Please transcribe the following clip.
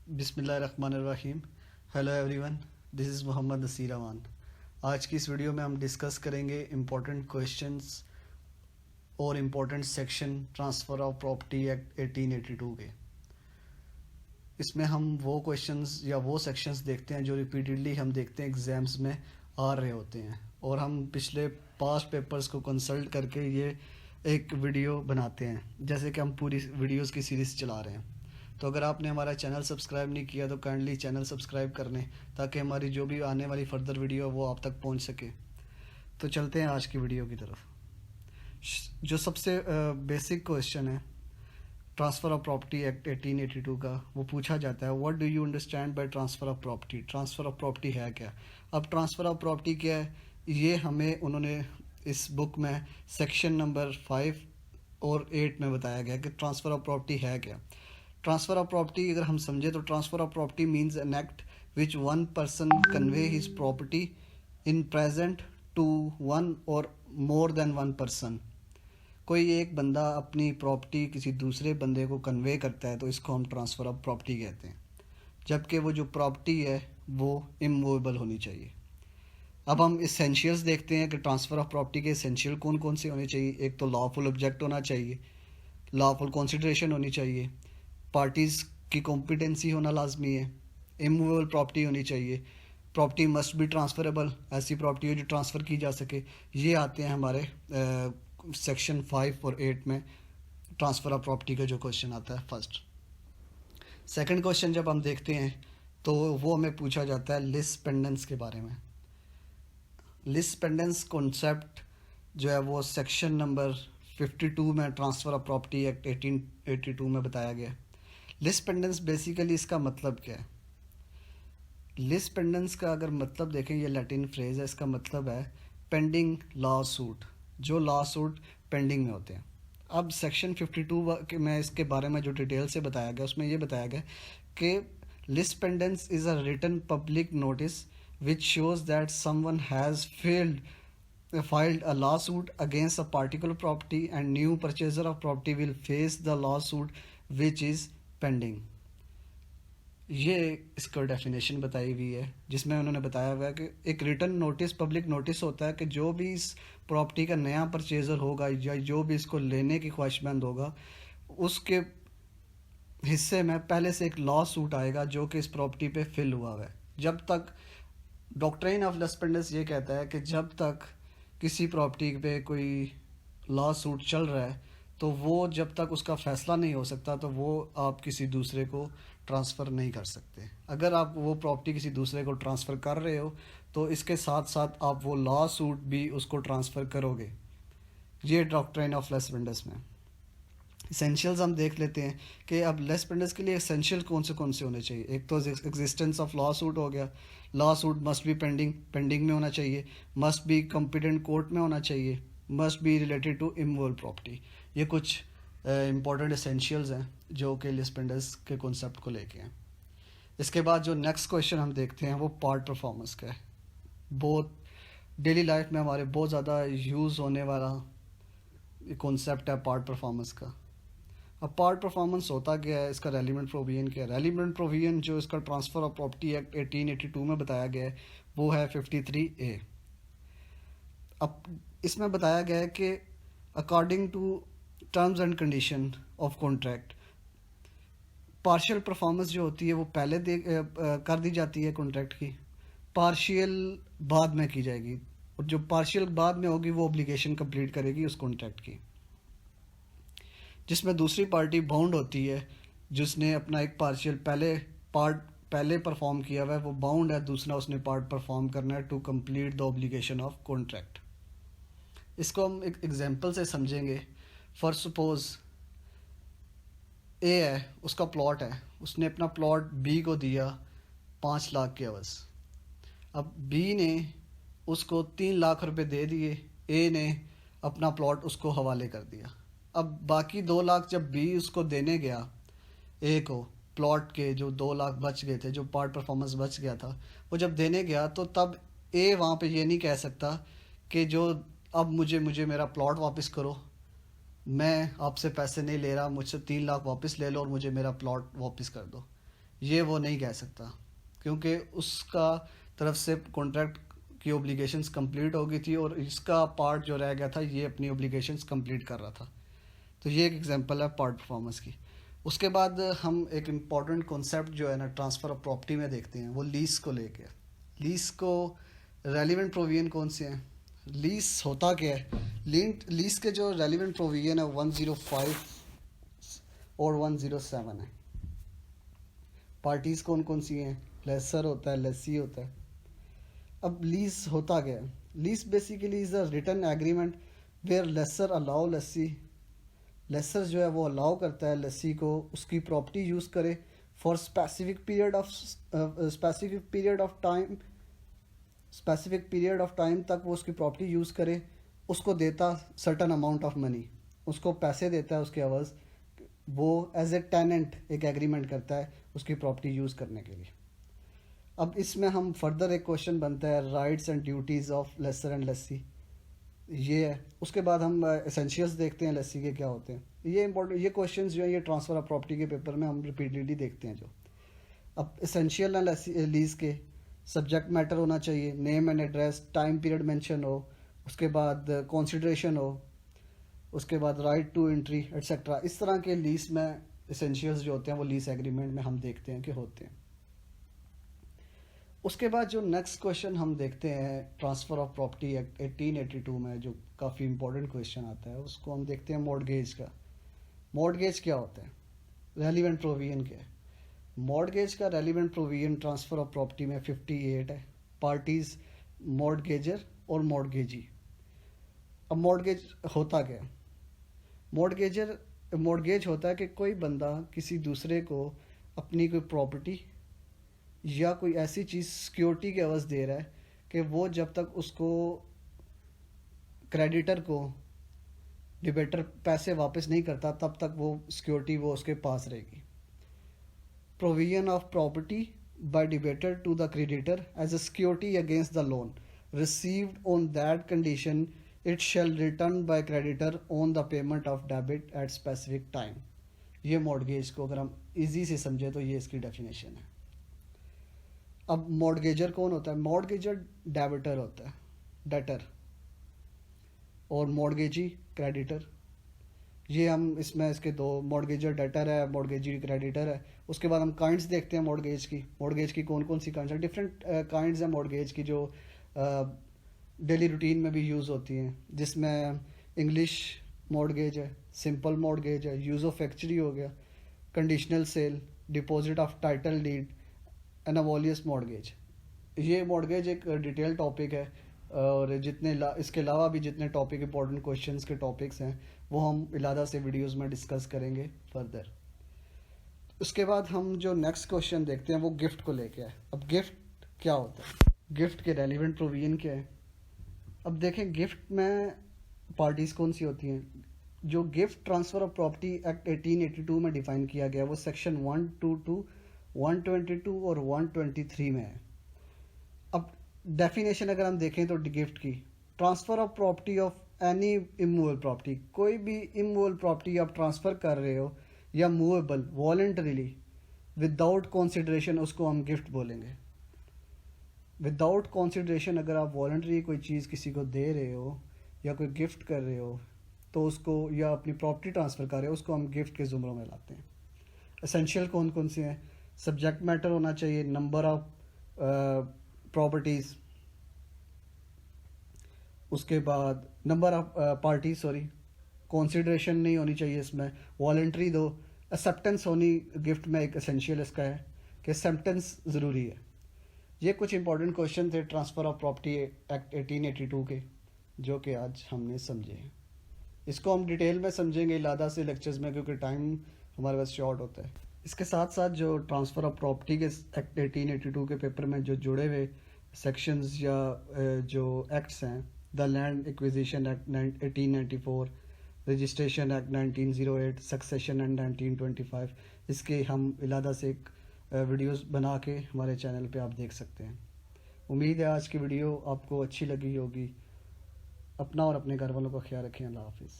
बिस्मिल्लाहिर्रहमानिर्रहीम। Hello everyone, this is Mohammad Naseer Aman. आज की इस वीडियो में हम डिस्कस करेंगे इम्पोर्टेंट क्वेश्चंस और important section transfer of property act 1882 के। इसमें हम वो क्वेश्चंस या वो सेक्शंस देखते हैं जो रिपीटेडली हम देखते हैं एग्ज़ाम्स में आ रहे होते हैं, और हम पिछले पास्ट पेपर्स को कंसल्ट करके ये एक वीडियो बनाते हैं, जैसे कि हम पूरी वीडियोस की सीरीज़ चला रहे हैं। तो अगर आपने हमारा चैनल सब्सक्राइब नहीं किया तो काइंडली चैनल सब्सक्राइब कर लें, ताकि हमारी जो भी आने वाली फर्दर वीडियो है वो आप तक पहुंच सके। तो चलते हैं आज की वीडियो की तरफ। जो सबसे बेसिक क्वेश्चन है ट्रांसफ़र ऑफ प्रॉपर्टी एक्ट 1882 का, वो पूछा जाता है what do you understand by transfer of property. Transfer of property है क्या? अब ट्रांसफ़र ऑफ प्रॉपर्टी क्या है, ये हमें उन्होंने इस बुक में सेक्शन नंबर 5 और 8 में बताया गया कि ट्रांसफ़र ऑफ प्रॉपर्टी है क्या। ट्रांसफ़र ऑफ प्रॉपर्टी अगर हम समझे तो transfer of property means an act which one person convey his property in present to one or more then one person. कोई एक बंदा अपनी प्रॉपर्टी किसी दूसरे बंदे को कन्वे करता है तो इसको हम ट्रांसफ़र ऑफ प्रॉपर्टी कहते हैं, जबकि वो जो प्रॉपर्टी है वो इमूवेबल होनी चाहिए। अब हम इसेंशियल्स देखते हैं कि ट्रांसफ़र ऑफ प्रॉपर्टी के इसेंशियल कौन कौन से होने चाहिए। एक तो लॉफुल ऑब्जेक्ट होना चाहिए, लॉफुल कंसिडरेशन होनी चाहिए, पार्टीज़ की कॉम्पिटेंसी होना लाजमी है, इमूवेबल प्रॉपर्टी होनी चाहिए, प्रॉपर्टी मस्ट बी ट्रांसफरेबल, ऐसी प्रॉपर्टी हो जो ट्रांसफ़र की जा सके। ये आते हैं हमारे सेक्शन 5 और 8 में ट्रांसफ़र ऑफ प्रॉपर्टी का जो क्वेश्चन आता है फर्स्ट। सेकंड क्वेश्चन जब हम देखते हैं तो वो हमें पूछा जाता है लिस पेंडेंस के बारे में। लिस पेंडेंस कॉन्सेप्ट जो है वो सेक्शन नंबर 52 में ट्रांसफ़र ऑफ प्रॉपर्टी एक्ट 1882 में बताया गया। लिस पेंडेंस बेसिकली इसका मतलब क्या है? लिस पेंडेंस का अगर मतलब देखें, ये लैटिन फ्रेज है, इसका मतलब है पेंडिंग लॉ सूट, जो लॉ सूट पेंडिंग में होते हैं। अब सेक्शन 52 में इसके बारे में जो डिटेल से बताया गया उसमें ये बताया गया कि lis pendens is a written public notice which shows that someone has filed a lawsuit against a particular property and new purchaser of property will face the lawsuit which is pending। ये इसका definition बताई हुई है, जिसमें उन्होंने बताया हुआ है कि एक रिटन नोटिस पब्लिक नोटिस होता है कि जो भी इस प्रॉपर्टी का नया परचेज़र होगा या जो भी इसको लेने की ख्वाहिशमंद होगा, उसके हिस्से में पहले से एक लॉ सूट आएगा जो कि इस प्रॉपर्टी पे फिल हुआ है। जब तक डॉक्ट्रिन ऑफ लिस पेंडेंस ये कहता है कि जब तक किसी प्रॉपर्टी पे कोई लॉ सूट चल रहा है तो वो जब तक उसका फ़ैसला नहीं हो सकता तो वो आप किसी दूसरे को ट्रांसफ़र नहीं कर सकते। अगर आप वो प्रॉपर्टी किसी दूसरे को ट्रांसफ़र कर रहे हो तो इसके साथ साथ आप वो लॉ सूट भी उसको ट्रांसफ़र करोगे। ये डॉक्ट्रिन ऑफ लिस पेंडेंस में इसेंशियल्स हम देख लेते हैं कि अब लिस पेंडेंस के लिए एसेंशियल कौन से होने चाहिए। एक तो एग्जिस्टेंस ऑफ लॉ सूट हो गया, law suit must be pending में होना चाहिए, मस्ट बी कॉम्पिटेंट कोर्ट में होना चाहिए, must be related to immovable property. ये कुछ इंपॉर्टेंट एसेंशियल्स हैं जो कि लिस पेंडेंस के कॉन्सेप्ट को लेके हैं। इसके बाद जो नेक्स्ट क्वेश्चन हम देखते हैं वो पार्ट परफॉर्मेंस का है। बहुत डेली लाइफ में हमारे बहुत ज़्यादा यूज़ होने वाला कॉन्सेप्ट है पार्ट परफॉर्मेंस का। अब पार्ट परफॉर्मेंस होता क्या है, इसका रेलिवेंट प्रोविजन क्या है? रेलिवेंट प्रोविजन जो इसका ट्रांसफ़र ऑफ प्रॉपर्टी एक्ट 1882 में बताया गया है वो है 53A। अब इसमें बताया गया है कि according to terms and condition of contract, partial performance जो होती है वो पहले कर दी जाती है कॉन्ट्रैक्ट की, पार्शियल बाद में की जाएगी, और जो पार्शियल बाद में होगी वो ऑब्लिगेशन कंप्लीट करेगी उस कॉन्ट्रैक्ट की, जिसमें दूसरी पार्टी बाउंड होती है, जिसने अपना एक पार्शियल पहले परफॉर्म किया हुआ है वो बाउंड है दूसरा उसने पार्ट परफॉर्म करना है to complete the obligation of contract. इसको हम एक एग्जांपल से समझेंगे। फॉर सपोज ए है, उसका प्लॉट है, उसने अपना प्लॉट बी को दिया 5 लाख के अवज़। अब बी ने उसको 3 लाख रुपए दे दिए, ए ने अपना प्लॉट उसको हवाले कर दिया। अब बाकी 2 लाख जब बी उसको देने गया ए को, प्लॉट के जो 2 लाख बच गए थे, जो पार्ट परफॉर्मेंस बच गया था, वो जब देने गया तो तब ए वहाँ पे ये नहीं कह सकता कि जो अब मुझे मेरा प्लॉट वापस करो, मैं आपसे पैसे नहीं ले रहा, मुझसे 3 लाख वापस ले लो और मुझे मेरा प्लॉट वापस कर दो। ये वो नहीं कह सकता, क्योंकि उसका तरफ से कॉन्ट्रैक्ट की ओब्लिगेशंस कंप्लीट हो गई थी और इसका पार्ट जो रह गया था ये अपनी ओब्लिगेशंस कंप्लीट कर रहा था। तो ये एक एग्जांपल है पार्ट परफॉर्मेंस की। उसके बाद हम एक इम्पॉर्टेंट कॉन्सेप्ट जो है ना ट्रांसफ़र ऑफ प्रॉपर्टी में देखते हैं, वो लीज को लेके। लीज को रेलिवेंट प्रोविजन कौन से हैं? लीज होता क्या है? लीज के जो रेलिवेंट प्रोविजन है 105 और 107 है। पार्टीज कौन कौन सी हैं? लेसर होता है, लेसी होता है। अब लीज होता क्या है? Lease basically is a written agreement where lessor allow lessee, lessor जो है वो अलाउ करता है लेसी को उसकी प्रॉपर्टी यूज़ करे for specific period of time तक वो उसकी प्रॉपर्टी यूज़ करे, उसको देता सर्टन अमाउंट ऑफ मनी, उसको पैसे देता है उसके अवज़, वो एज ए टेनेंट एक एग्रीमेंट करता है उसकी प्रॉपर्टी यूज़ करने के लिए। अब इसमें हम फर्दर एक क्वेश्चन बनता है rights and duties of lessor and lessee, ये है। उसके बाद हम एसेंशियल्स देखते हैं लेसी के क्या होते हैं। ये इंपॉर्टेंट, ये क्वेश्चंस जो है ये ट्रांसफ़र ऑफ प्रॉपर्टी के पेपर में हम रिपीटेडली देखते हैं जो। अब एसेंशियल है लीज के, सब्जेक्ट मैटर होना चाहिए, name and address, time period mention हो, उसके बाद कंसिडरेशन हो, उसके बाद राइट टू एंट्री एट्सेट्रा। इस तरह के लीज में एसेंशियल्स जो होते हैं वो लीज एग्रीमेंट में हम देखते हैं कि होते हैं। उसके बाद जो नेक्स्ट क्वेश्चन हम देखते हैं ट्रांसफ़र ऑफ प्रॉपर्टी एक्ट 1882 में, जो काफ़ी इंपॉर्टेंट क्वेश्चन आता है, उसको हम देखते हैं मॉर्गेज का। मॉर्गेज क्या होता है? रेलिवेंट प्रोविजन क्या है? मॉर्गेज का relevant provision transfer of property में 58 है। पार्टीज मॉर्गेजर और मॉर्गेजी। अब मॉर्गेज होता क्या है? मॉर्गेज होता है कि कोई बंदा किसी दूसरे को अपनी कोई प्रॉपर्टी या कोई ऐसी चीज़ सिक्योरिटी के एवज़ दे रहा है कि वो जब तक उसको क्रेडिटर को डिबेटर पैसे वापस नहीं करता तब तक वो सिक्योरिटी वो उसके पास रहेगी। Provision of property by debtor to the creditor as a security against the loan received on that condition it shall return by creditor on the payment of debit at specific time. ये mortgage को अगर हम easy से समझे तो ये इसकी definition है। अब मॉर्गेजर कौन होता है? मॉर्गेजर डेबिटर होता है, डेटर, और मॉर्गेजी क्रेडिटर। ये हम इसमें इसके दो, मॉर्गेजर डेटर है, मॉर्गेजी क्रेडिटर है। उसके बाद हम काइंड्स देखते हैं मॉर्गेज की। मॉर्गेज की कौन कौन सी काइंड्स हैं? डिफरेंट काइंड्स हैं मॉर्गेज की जो डेली रूटीन में भी यूज़ होती हैं, जिसमें इंग्लिश मॉर्गेज है, सिंपल मॉर्गेज है, यूज़ ऑफ एक्चुअली हो गया, conditional sale, deposit of title deed, anomalous mortgage. ये मॉर्गेज एक डिटेल टॉपिक है और इसके अलावा भी जितने टॉपिक इंपॉर्टेंट क्वेश्चंस के टॉपिक्स हैं वो हम इलादा से वीडियोस में डिस्कस करेंगे फर्दर। उसके बाद हम जो नेक्स्ट क्वेश्चन देखते हैं वो गिफ्ट को लेके है। अब गिफ्ट क्या होता है? गिफ्ट के रेलिवेंट प्रोविजन क्या है? अब देखें गिफ्ट में पार्टीज कौन सी होती हैं। जो gift transfer of property act 1882 में डिफाइन किया गया वो सेक्शन 122, 122 और 123 में है। अब डेफिनेशन अगर हम देखें तो गिफ्ट की, transfer of property of any immovable property, कोई भी इमूवेबल प्रॉपर्टी आप ट्रांसफ़र कर रहे हो या मूवेबल वॉलंटरीली विदाउट कंसिडरेशन, उसको हम गिफ्ट बोलेंगे। विदाउट कंसिडरेशन अगर आप वॉलंटरी कोई चीज़ किसी को दे रहे हो या कोई गिफ्ट कर रहे हो तो उसको, या अपनी प्रॉपर्टी ट्रांसफ़र कर रहे हो, उसको हम गिफ्ट के ज़ुमरों में लाते हैं। एसेंशियल कौन कौन से हैं? सब्जेक्ट मैटर होना चाहिए, नंबर ऑफ प्रॉपर्टीज़, उसके बाद नंबर ऑफ पार्टी, कंसिडरेशन नहीं होनी चाहिए इसमें, वॉलंटरी दो, एक्सेप्टेंस होनी गिफ्ट में एक एसेंशियल इसका है कि एक्सेप्टेंस ज़रूरी है। ये कुछ इंपॉर्टेंट क्वेश्चन थे ट्रांसफ़र ऑफ प्रॉपर्टी एक्ट 1882 के जो कि आज हमने समझे हैं। इसको हम डिटेल में समझेंगे इलादा से लेक्चर्स में क्योंकि टाइम हमारे पास शॉर्ट होता है। इसके साथ साथ जो ट्रांसफ़र ऑफ प्रॉपर्टी के एक्ट 1882 के पेपर में जो जुड़े हुए सेक्शंस या जो एक्ट्स हैं, the land acquisition act 1894, registration act 1908, succession act 1925, इसके हम इलादा से एक वीडियोस बना के हमारे चैनल पे आप देख सकते हैं। उम्मीद है आज की वीडियो आपको अच्छी लगी होगी। अपना और अपने घर वालों का ख्याल रखें। अल्लाह हाफिज़।